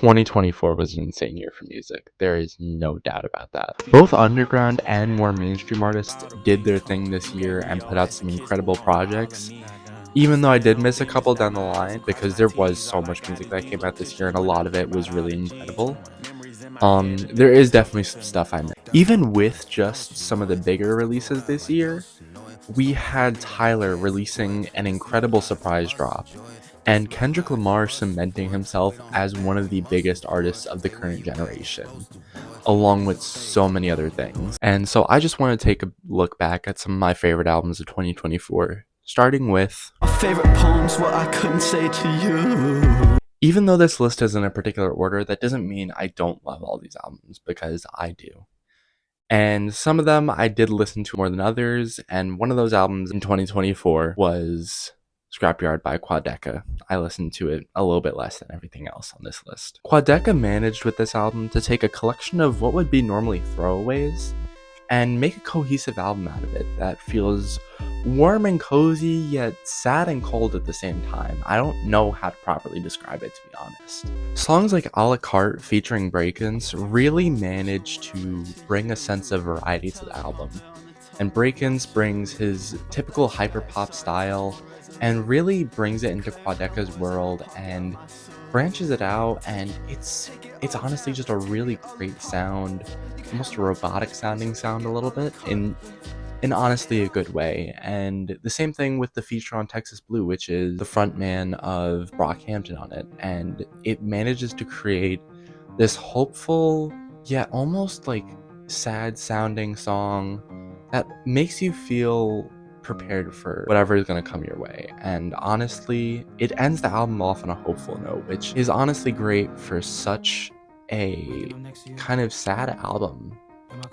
2024 was an insane year for music. There is no doubt about that. Both underground and more mainstream artists did their thing this year and put out some incredible projects. Even though I did miss a couple down the line, because there was so much music that came out this year and a lot of it was really incredible. There is definitely some stuff I missed. Even with just some of the bigger releases this year, we had Tyler releasing an incredible surprise drop, and Kendrick Lamar cementing himself as one of the biggest artists of the current generation, along with so many other things. And so I just want to take a look back at some of my favorite albums of 2024, starting with my favorite poems, what I couldn't say to you. Even though this list is in a particular order, that doesn't mean I don't love all these albums, because I do. And some of them I did listen to more than others, and one of those albums in 2024 was Scrapyard by Quadeca. I listened to it a little bit less than everything else on this list. Quadeca managed with this album to take a collection of what would be normally throwaways and make a cohesive album out of it that feels warm and cozy, yet sad and cold at the same time. I don't know how to properly describe it, to be honest. Songs like A La Carte featuring Breakins really manage to bring a sense of variety to the album. And Breakins brings his typical hyperpop style and really brings it into Quadeca's world and branches it out, and it's honestly just a really great sound, almost a robotic sounding sound a little bit, in honestly a good way. And the same thing with the feature on Texas Blue, which is the frontman of Brockhampton on it, and it manages to create this hopeful yet almost like sad sounding song that makes you feel prepared for whatever is going to come your way. And honestly, it ends the album off on a hopeful note, which is honestly great for such a kind of sad album.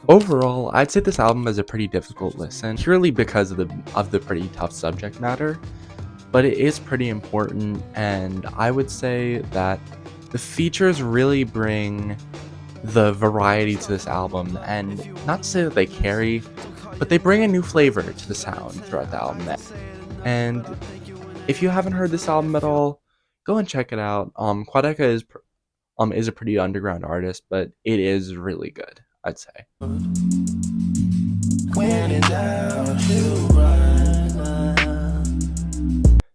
Overall, I'd say this album is a pretty difficult listen, purely because of the pretty tough subject matter, but it is pretty important, and I would say that the features really bring the variety to this album, and not to say that they carry, but they bring a new flavor to the sound throughout the album. And if you haven't heard this album at all, go and check it out. Quadeca is a pretty underground artist, but it is really good, I'd say.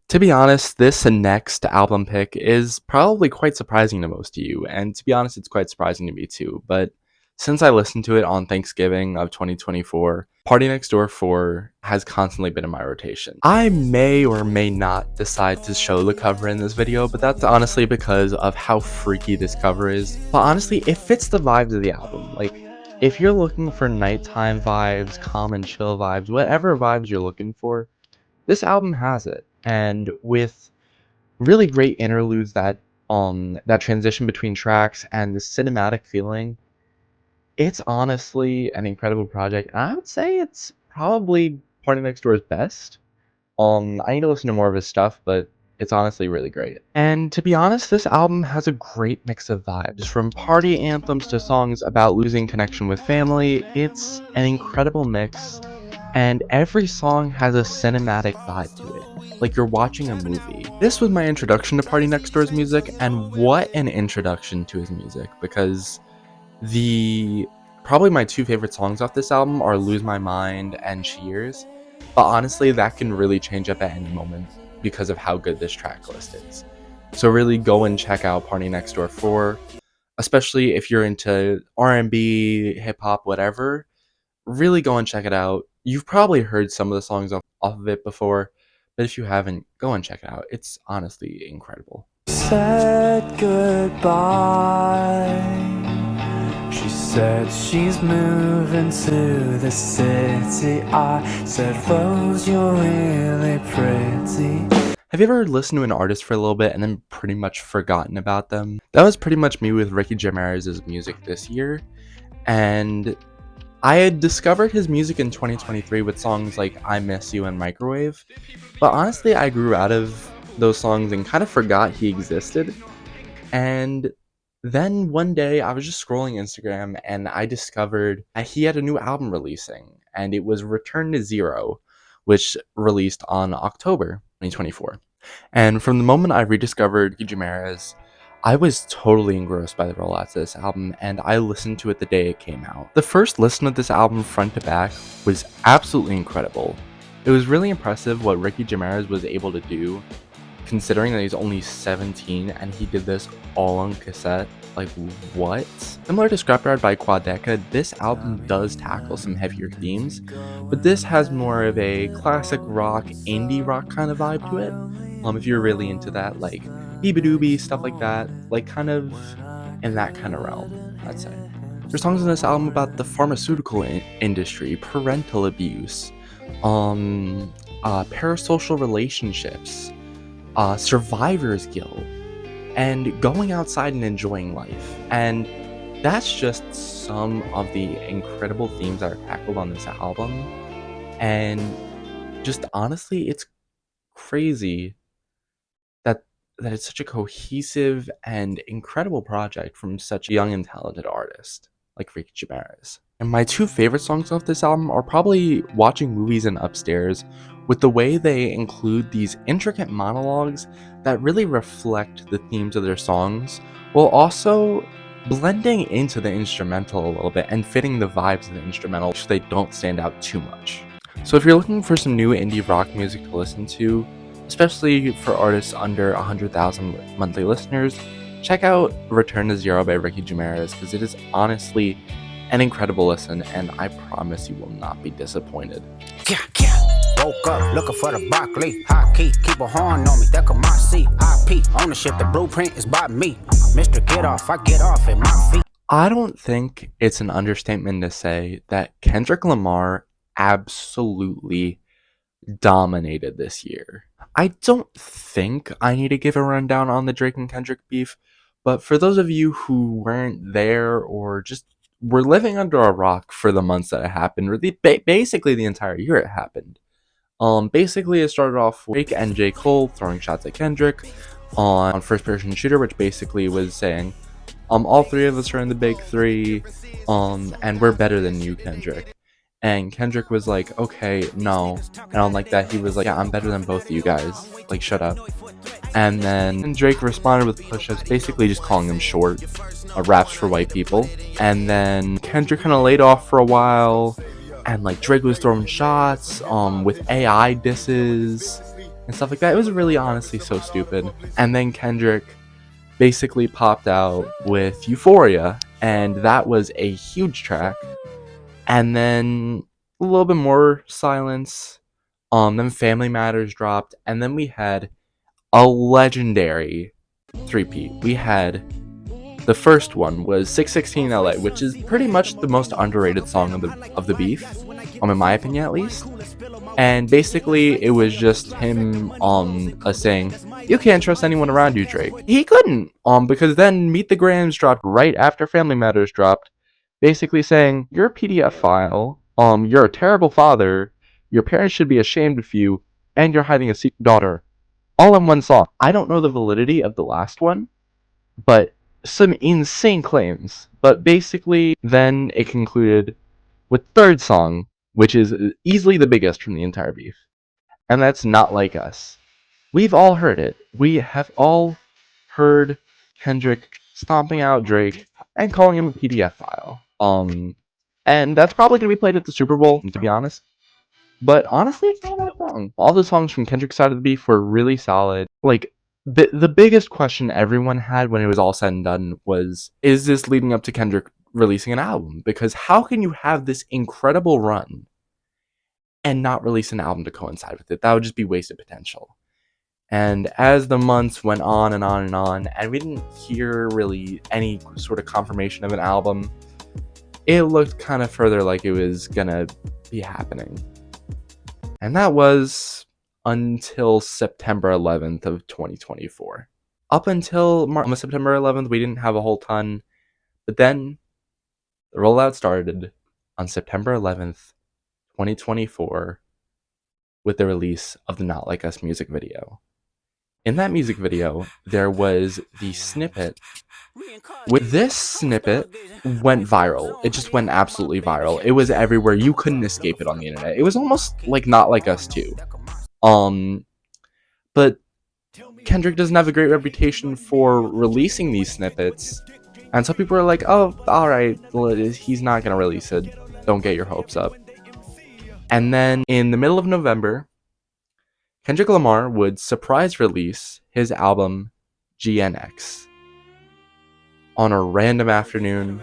To be honest, this next album pick is probably quite surprising to most of you, and to be honest, it's quite surprising to me too, but since I listened to it on Thanksgiving of 2024, Party Next Door 4 has constantly been in my rotation. I may or may not decide to show the cover in this video, but that's honestly because of how freaky this cover is. But honestly, it fits the vibes of the album. Like, if you're looking for nighttime vibes, calm and chill vibes, whatever vibes you're looking for, this album has it. And with really great interludes that transition between tracks and the cinematic feeling, it's honestly an incredible project, and I would say it's probably Party Next Door's best. I need to listen to more of his stuff, but it's honestly really great. And to be honest, this album has a great mix of vibes, from party anthems to songs about losing connection with family. It's an incredible mix, and every song has a cinematic vibe to it, like you're watching a movie. This was my introduction to Party Next Door's music, and what an introduction to his music, because probably my two favorite songs off this album are Lose My Mind and Cheers, but honestly that can really change up at any moment because of how good this track list is. So really go and check out Party Next Door 4, especially if you're into R&B, hip-hop, whatever. Really go and check it out. You've probably heard some of the songs off of it before, but if you haven't, go and check it out. It's honestly incredible. Said goodbye. She said she's moving to the city. I said, Rose, you're really pretty. Have you ever listened to an artist for a little bit and then pretty much forgotten about them? That was pretty much me with Ricky Jamaraz's music this year, and I had discovered his music in 2023 with songs like I Miss You and Microwave, but honestly I grew out of those songs and kind of forgot he existed. And then one day I was just scrolling Instagram and I discovered that he had a new album releasing, and it was Return to Zero, which released on October 2024. And from the moment I rediscovered Jamaraz, I was totally engrossed by the rollouts of this album, and I listened to it the day it came out. The first listen of this album front to back was absolutely incredible. It was really impressive what Ricky Jamaraz was able to do, considering that he's only 17 and he did this all on cassette. Like, what? Similar to Scrapyard by Quadeca, this album does tackle some heavier themes, but this has more of a classic rock, indie rock kind of vibe to it. If you're really into that, like Beabadoobie, stuff like that, like kind of in that kind of realm, I'd say. There's songs in this album about the pharmaceutical industry, parental abuse, parasocial relationships, survivor's guilt, and going outside and enjoying life. And that's just some of the incredible themes that are tackled on this album. And just honestly, it's crazy that it's such a cohesive and incredible project from such a young and talented artist like Ricky Jamaraz. And my two favorite songs off this album are probably Watching Movies and Upstairs, with the way they include these intricate monologues that really reflect the themes of their songs, while also blending into the instrumental a little bit and fitting the vibes of the instrumental so they don't stand out too much. So if you're looking for some new indie rock music to listen to, especially for artists under 100,000 monthly listeners, check out Return to Zero by Ricky Jamaraz, because it is honestly an incredible listen, and I promise you will not be disappointed. Woke up looking for the broccoli. Hot key, keep a horn on me. That could my seat. IP ownership, the blueprint is by me. Mr. Get Off, I get off at my feet. I don't think it's an understatement to say that Kendrick Lamar absolutely dominated this year. I don't think I need to give a rundown on the Drake and Kendrick beef, but for those of you who weren't there or just were living under a rock for the months that it happened, or basically the entire year it happened. Basically it started off with Drake and J.Cole throwing shots at Kendrick on first person shooter, which basically was saying, all three of us are in the big three, and we're better than you, Kendrick. And Kendrick was like, okay, no. And on like that, he was like, yeah, I'm better than both of you guys. Like, shut up. And then Drake responded with push-ups, basically just calling him short. Raps for white people. And then Kendrick kind of laid off for a while. And like Drake was throwing shots with AI disses and stuff like that. It was really honestly so stupid. And then Kendrick basically popped out with Euphoria. And that was a huge track. And then a little bit more silence. Then Family Matters dropped, and then we had a legendary three-peat. We had the first one was 616 LA, which is pretty much the most underrated song of the beef, in my opinion at least. And basically it was just him saying, you can't trust anyone around you, Drake. He couldn't, because then Meet the Grams dropped right after Family Matters dropped, basically saying, you're a PDF file, you're a terrible father, your parents should be ashamed of you, and you're hiding a secret daughter. All in one song. I don't know the validity of the last one, but some insane claims. But basically, then it concluded with third song, which is easily the biggest from the entire beef. And that's Not Like Us. We've all heard it. We have all heard Kendrick stomping out Drake and calling him a PDF file. And that's probably going to be played at the Super Bowl, to be honest. But honestly, it's not that wrong. All the songs from Kendrick's side of the beef were really solid. Like, the biggest question everyone had when it was all said and done was, is this leading up to Kendrick releasing an album? Because how can you have this incredible run and not release an album to coincide with it? That would just be wasted potential. And as the months went on and on and on, and we didn't hear really any sort of confirmation of an album, it looked kind of further like it was gonna be happening. And that was until September 11th of 2024. Up until September 11th, we didn't have a whole ton. But then the rollout started on September 11th, 2024, with the release of the Not Like Us music video. In that music video, there was the snippet. With this snippet went viral. It just went absolutely viral. It was everywhere. You couldn't escape it on the internet. It was almost like Not Like Us too. But Kendrick doesn't have a great reputation for releasing these snippets, and some people are like, oh, alright, he's not gonna release it, don't get your hopes up. And then in the middle of November, Kendrick Lamar would surprise release his album GNX on a random afternoon,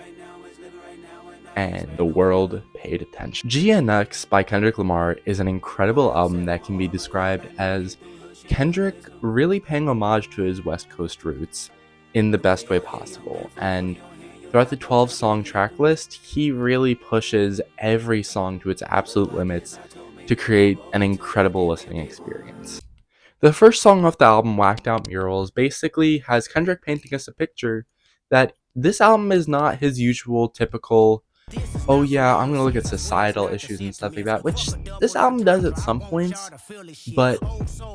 and the world paid attention. GNX by Kendrick Lamar is an incredible album that can be described as Kendrick really paying homage to his West Coast roots in the best way possible. And throughout the 12-song track list, he really pushes every song to its absolute limits to create an incredible listening experience. The first song off the album, Whacked Out Murals, basically has Kendrick painting us a picture that this album is not his usual typical, oh yeah, I'm gonna look at societal issues and stuff like that, which this album does at some points, but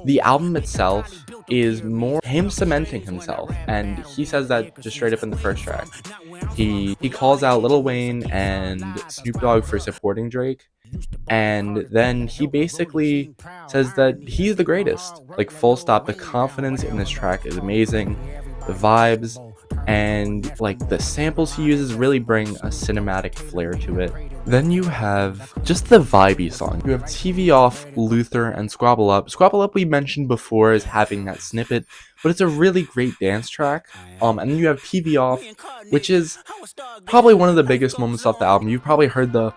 the album itself is more him cementing himself, and he says that just straight up in the first track. He calls out Lil Wayne and Snoop Dogg for supporting Drake, and then he basically says that he's the greatest, like full stop. The confidence in this track is amazing, the vibes and like the samples he uses really bring a cinematic flair to it. Then you have just the vibey song. You have TV Off, Luther, and Squabble Up. Squabble Up we mentioned before as having that snippet, but it's a really great dance track. And then you have TV Off, which is probably one of the biggest moments off the album. You've probably heard the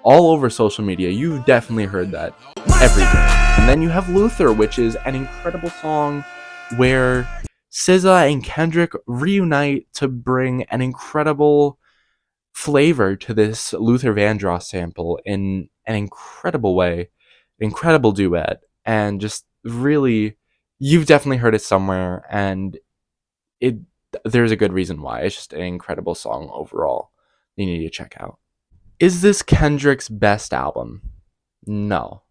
all over social media. You've definitely heard that everywhere. And then you have Luther, which is an incredible song where SZA and Kendrick reunite to bring an incredible flavor to this Luther Vandross sample in an incredible way, incredible duet, and just really, you've definitely heard it somewhere, and it there's a good reason why. It's just an incredible song overall. You need to check out. Is this Kendrick's best album? No.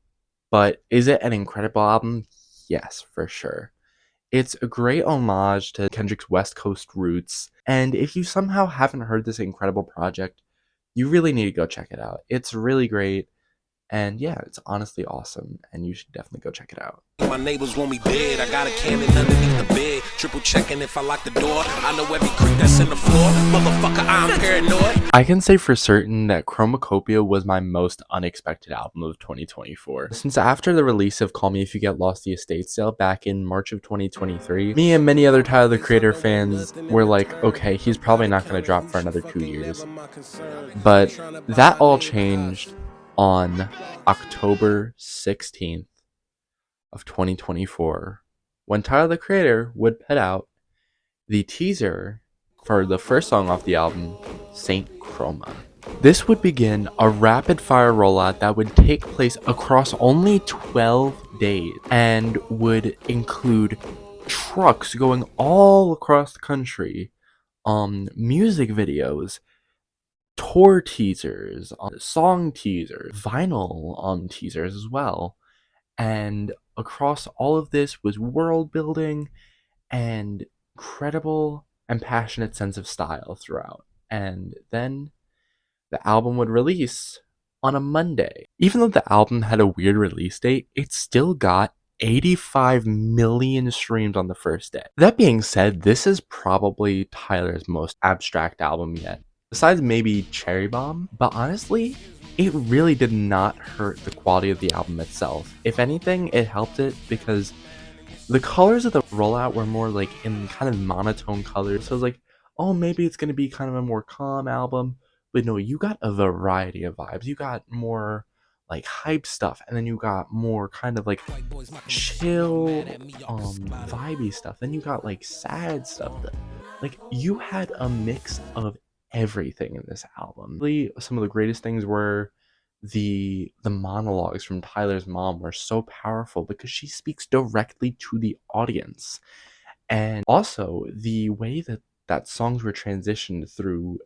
But is it an incredible album? Yes, for sure. It's a great homage to Kendrick's West Coast roots, and if you somehow haven't heard this incredible project, you really need to go check it out. It's really great, and yeah, it's honestly awesome, and you should definitely go check it out. My neighbors want me dead. I got a cannon underneath the bed. Triple checking if I lock the door. I know every creek that's in the floor. Motherfucker, I'm paranoid. I can say for certain that Chromacopia was my most unexpected album of 2024. Since after the release of Call Me If You Get Lost the Estate Sale back in March of 2023, me and many other Tyler the Creator fans were like, okay, he's probably not going to drop for another 2 years. But that all changed on October 16th of 2024, when Tyler the Creator would put out the teaser for the first song off the album, St.Chroma. This would begin a rapid-fire rollout that would take place across only 12 days and would include trucks going all across the country, music videos, tour teasers, song teasers, vinyl teasers as well. And across all of this was world building and incredible and passionate sense of style throughout. And then the album would release on a Monday. Even though the album had a weird release date, it still got 85 million streams on the first day. That being said, this is probably Tyler's most abstract album yet, besides maybe Cherry Bomb, but honestly, it really did not hurt the quality of the album itself. If anything, it helped it because the colors of the rollout were more like in kind of monotone colors. So I was like, oh, maybe it's going to be kind of a more calm album. But no, you got a variety of vibes. You got more like hype stuff, and then you got more kind of like chill, vibey stuff. Then you got like sad stuff. Like you had a mix of everything in this album. Really, some of the greatest things were the monologues from Tyler's mom were so powerful because she speaks directly to the audience. And also the way that songs were transitioned through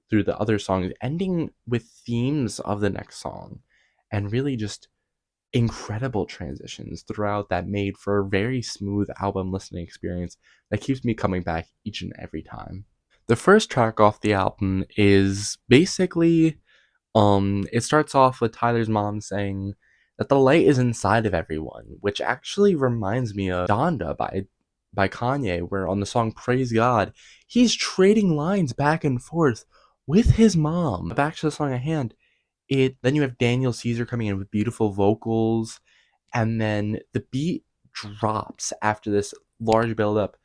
the other songs, ending with themes of the next song, and really just incredible transitions throughout that made for a very smooth album listening experience that keeps me coming back each and every time. The first track off the album is basically, it starts off with Tyler's mom saying that the light is inside of everyone, which actually reminds me of Donda by Kanye, where on the song Praise God, he's trading lines back and forth with his mom. Back to the song at hand, then you have Daniel Caesar coming in with beautiful vocals, and then the beat drops after this large buildup,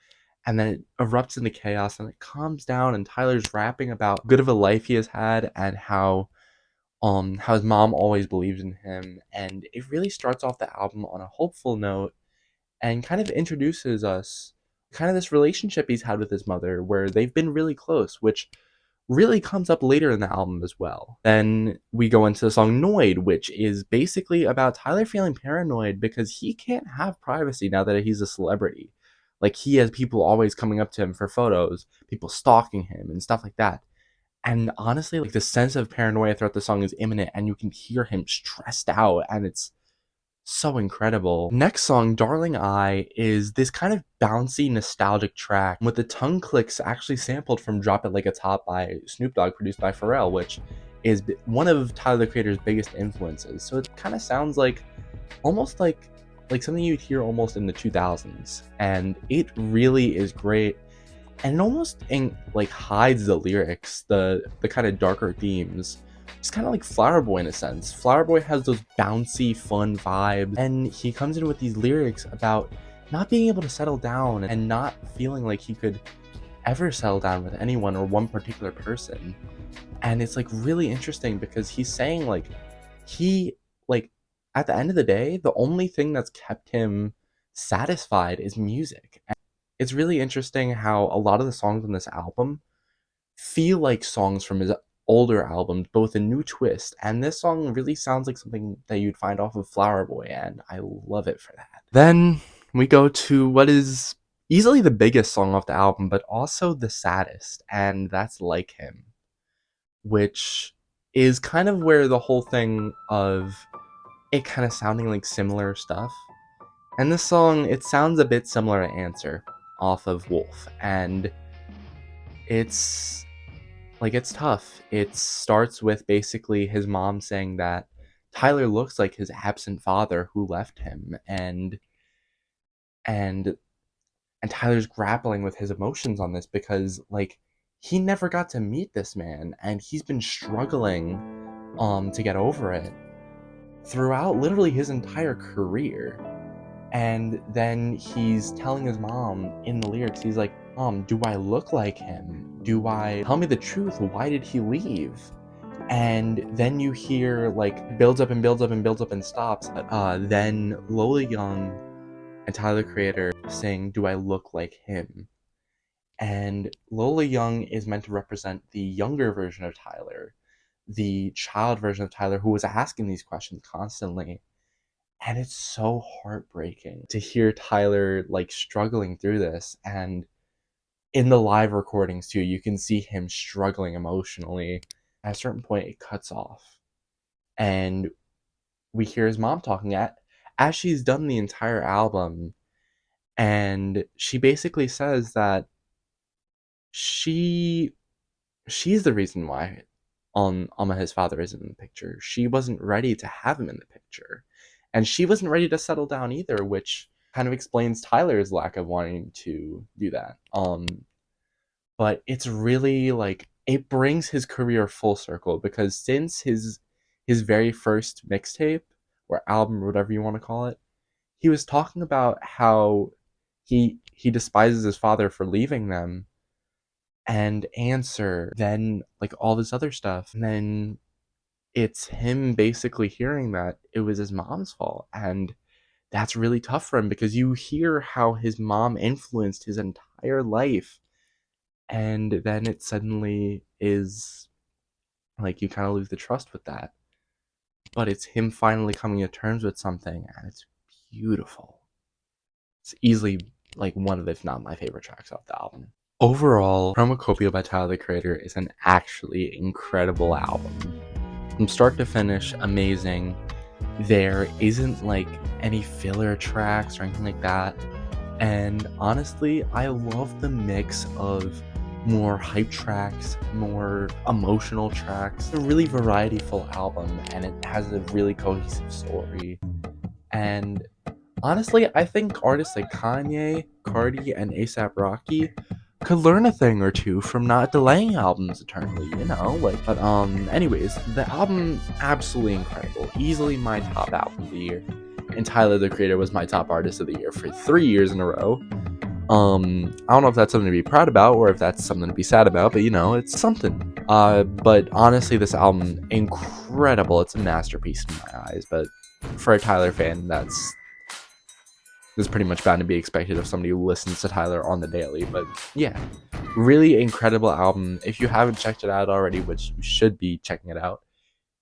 and then it erupts into chaos, and it calms down, and Tyler's rapping about good of a life he has had, and how his mom always believed in him, and it really starts off the album on a hopeful note, and kind of introduces us kind of this relationship he's had with his mother, where they've been really close, which really comes up later in the album as well. Then we go into the song Noid, which is basically about Tyler feeling paranoid because he can't have privacy now that he's a celebrity. Like, he has people always coming up to him for photos, people stalking him and stuff like that. And honestly, like, the sense of paranoia throughout the song is imminent, and you can hear him stressed out, and it's so incredible. Next song, Darling I, is this kind of bouncy, nostalgic track with the tongue clicks actually sampled from Drop It Like It's Hot by Snoop Dogg, produced by Pharrell, which is one of Tyler the Creator's biggest influences. So it kind of sounds like almost like something you'd hear almost in the 2000s, and it really is great. And it almost like hides the lyrics, the kind of darker themes. It's kind of like Flower Boy in a sense. Flower Boy has those bouncy, fun vibes, and he comes in with these lyrics about not being able to settle down and not feeling like he could ever settle down with anyone or one particular person. And it's like really interesting because he's saying like at the end of the day, the only thing that's kept him satisfied is music. And it's really interesting how a lot of the songs on this album feel like songs from his older albums, both a new twist, and this song really sounds like something that you'd find off of Flower Boy, and I love it for that. Then we go to what is easily the biggest song off the album, but also the saddest, and that's Like Him, which is kind of where the whole thing of it kind of sounding like similar stuff. And this song, it sounds a bit similar to Answer off of Wolf, and it's tough. It starts with basically his mom saying that Tyler looks like his absent father who left him, and Tyler's grappling with his emotions on this because like he never got to meet this man, and he's been struggling to get over it throughout literally his entire career. And then he's telling his mom in the lyrics, he's like, Mom, do I look like him? Tell me the truth, why did he leave? And then you hear like builds up and builds up and builds up and stops. Then Lola Young and Tyler the Creator saying, do I look like him? And Lola Young is meant to represent the younger version of Tyler, the child version of Tyler who was asking these questions constantly. And it's so heartbreaking to hear Tyler like struggling through this. And in the live recordings too, you can see him struggling emotionally. At a certain point, it cuts off, and we hear his mom talking as she's done the entire album, and she basically says that she's the reason why his father isn't in the picture. She wasn't ready to have him in the picture, and she wasn't ready to settle down either, which kind of explains Tyler's lack of wanting to do that. But it's really like it brings his career full circle, because since his very first mixtape or album or whatever you want to call it, he was talking about how he despises his father for leaving them, and Answer, then like all this other stuff, and then it's him basically hearing that it was his mom's fault, and that's really tough for him because you hear how his mom influenced his entire life, and then it suddenly is like you kind of lose the trust with that. But it's him finally coming to terms with something, and it's beautiful. It's easily like one of, if not my favorite tracks off the album. Overall, Chromacopia by Tyler the Creator is an actually incredible album. From start to finish, amazing. There isn't like any filler tracks or anything like that. And honestly, I love the mix of more hype tracks, more emotional tracks. It's a really variety-full album, and it has a really cohesive story. And honestly, I think artists like Kanye, Carte, and A$AP Rocky could learn a thing or two from not delaying albums eternally, but anyways, the album absolutely incredible. Easily my top album of the year. And Tyler the Creator was my top artist of the year for 3 years in a row. I don't know if that's something to be proud about or if that's something to be sad about, but it's something. But honestly, this album, incredible. It's a masterpiece in my eyes, but for a Tyler fan, that's pretty much bound to be expected of somebody who listens to Tyler on the daily. But yeah, really incredible album. If you haven't checked it out already, which you should be checking it out,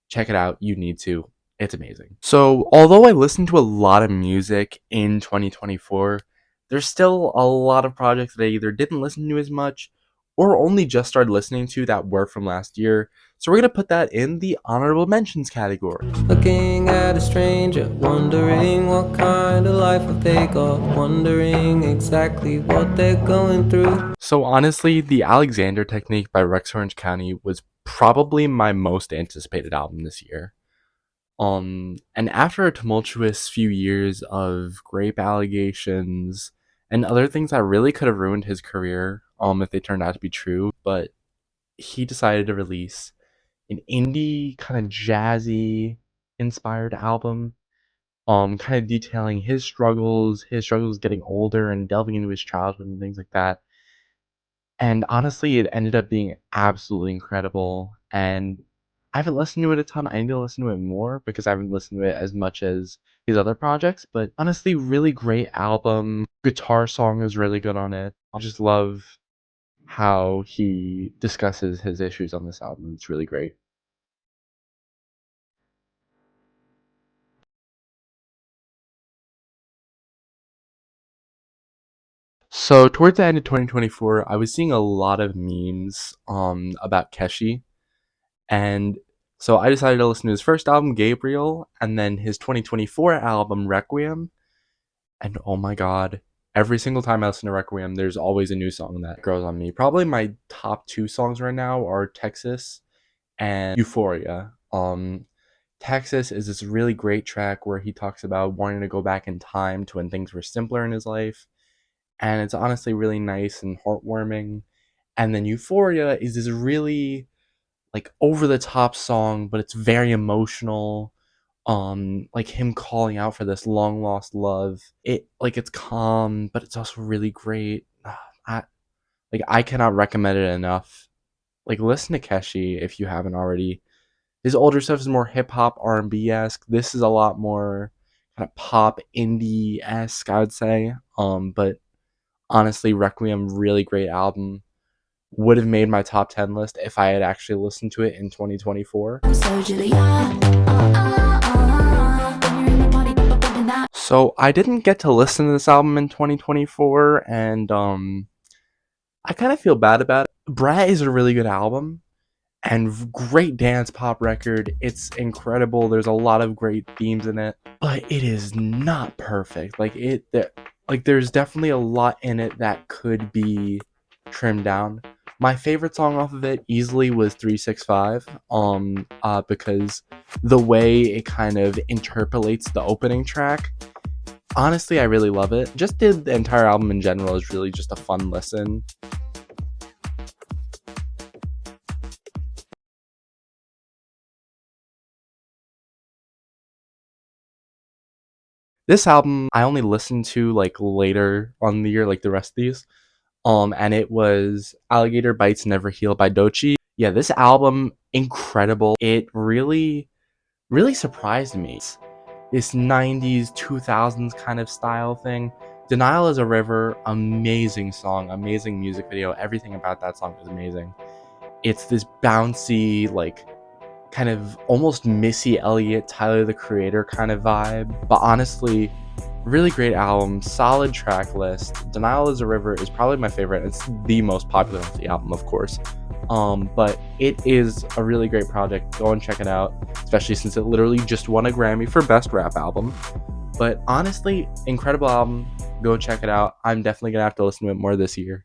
check it out. You need to. It's amazing. So although I listened to a lot of music in 2024, there's still a lot of projects that I either didn't listen to as much or only just started listening to that were from last year. So we're going to put that in the honorable mentions category. Looking at a stranger, wondering what kind of life have they got, wondering exactly what they're going through. So honestly, the Alexander Technique by Rex Orange County was probably my most anticipated album this year. And after a tumultuous few years of grape allegations and other things that really could have ruined his career, if they turned out to be true, but he decided to release an indie kind of jazzy inspired album, kind of detailing his struggles getting older and delving into his childhood and things like that. And honestly, it ended up being absolutely incredible. And I haven't listened to it a ton. I need to listen to it more because I haven't listened to it as much as his other projects. But honestly, really great album. Guitar song is really good on it. I just love how he discusses his issues on this album. It's really great. So towards the end of 2024, I was seeing a lot of memes about Keshi, and so I decided to listen to his first album, Gabriel, and then his 2024 album, Requiem. And oh my god, every single time I listen to Requiem, there's always a new song that grows on me. Probably my top 2 songs right now are Texas and Euphoria. Texas is this really great track where he talks about wanting to go back in time to when things were simpler in his life. And it's honestly really nice and heartwarming. And then Euphoria is this really like over the top song, but it's very emotional. Like him calling out for this long lost love. It's calm, but it's also really great. I cannot recommend it enough. Like listen to Keshi if you haven't already. His older stuff is more hip hop R&B esque. This is a lot more kind of pop indie esque, I would say. But honestly, Requiem, really great album. Would have made my top 10 list if I had actually listened to it in 2024. So I didn't get to listen to this album in 2024, and I kind of feel bad about it. Brat is a really good album and great dance pop record. It's incredible. There's a lot of great themes in it, but it is not perfect. There's definitely a lot in it that could be trimmed down. My favorite song off of it easily was 365, because the way it kind of interpolates the opening track. Honestly, I really love it. Just the entire album in general is really just a fun listen. This album I only listened to like later on the year, like the rest of these. And it was Alligator Bites Never Heal by Doechii. Yeah, this album, incredible. It really, really surprised me. It's this 90s, 2000s kind of style thing. Denial is a River, amazing song, amazing music video. Everything about that song is amazing. It's this bouncy, like, kind of almost Missy Elliott, Tyler the Creator kind of vibe. But honestly, really great album, solid track list. Denial is a River is probably my favorite. It's the most popular of the album, of course. But it is a really great project. Go and check it out, especially since it literally just won a Grammy for Best Rap Album. But honestly, incredible album. Go check it out. I'm definitely gonna have to listen to it more this year.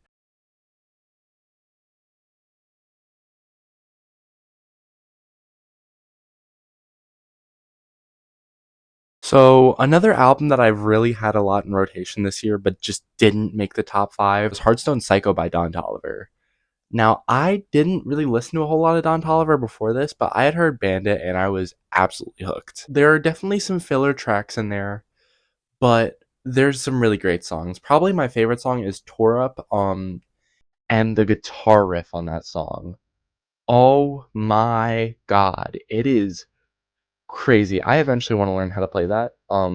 So another album that I've really had a lot in rotation this year, but just didn't make the top 5 was Hearthstone Psycho by Don Toliver. Now, I didn't really listen to a whole lot of Don Toliver before this, but I had heard Bandit and I was absolutely hooked. There are definitely some filler tracks in there, but there's some really great songs. Probably my favorite song is Tore Up, and the guitar riff on that song. Oh my god, it is crazy. I eventually want to learn how to play that,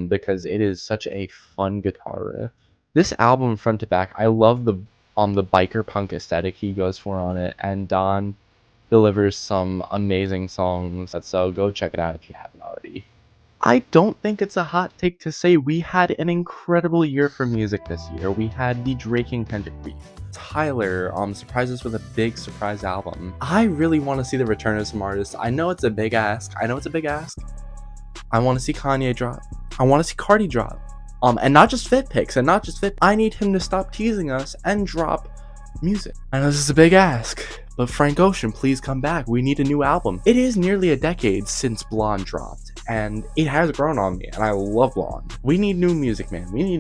because it is such a fun guitar riff. This album front to back, I love the biker punk aesthetic he goes for on it, and Don delivers some amazing songs. So go check it out if you haven't already. I don't think it's a hot take to say we had an incredible year for music this year. We had the Drake and Kendrick beef. Tyler surprised us with a big surprise album. I really want to see the return of some artists. I know it's a big ask. I want to see Kanye drop. I want to see Carte drop. And not just fit pics and not just fit. I need him to stop teasing us and drop music. I know this is a big ask, but Frank Ocean, please come back. We need a new album. It is nearly a decade since Blonde dropped, and it has grown on me, and I love Blonde. We need new music, man. We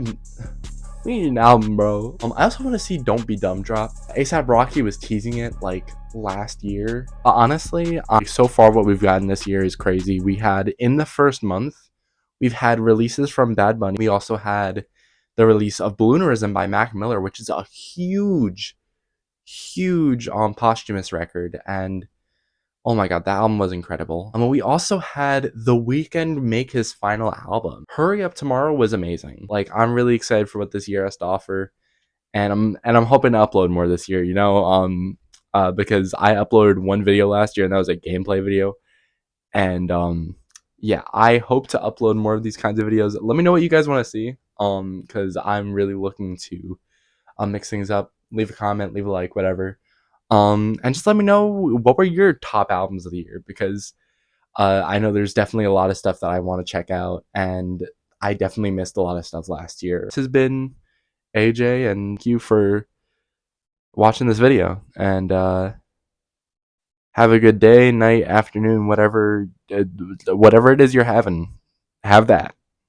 need an album, bro. I also want to see Don't Be Dumb drop. A$AP Rocky was teasing it like last year. Honestly, so far what we've gotten this year is crazy. We had in the first month, we've had releases from Bad Bunny. We also had the release of Balloonerism by Mac Miller, which is a huge posthumous record, and oh my god, that album was incredible. We also had The Weeknd make his final album. Hurry Up Tomorrow was amazing. Like, I'm really excited for what this year has to offer, and I'm hoping to upload more this year, because I uploaded one video last year and that was a gameplay video, and yeah, I hope to upload more of these kinds of videos. Let me know what you guys want to see, because I'm really looking to mix things up. Leave a comment, leave a like, whatever. And just let me know what were your top albums of the year, because I know there's definitely a lot of stuff that I want to check out, and I definitely missed a lot of stuff last year. This has been AJ, and thank you for watching this video, and have a good day, night, afternoon, whatever it is you're having. Have that.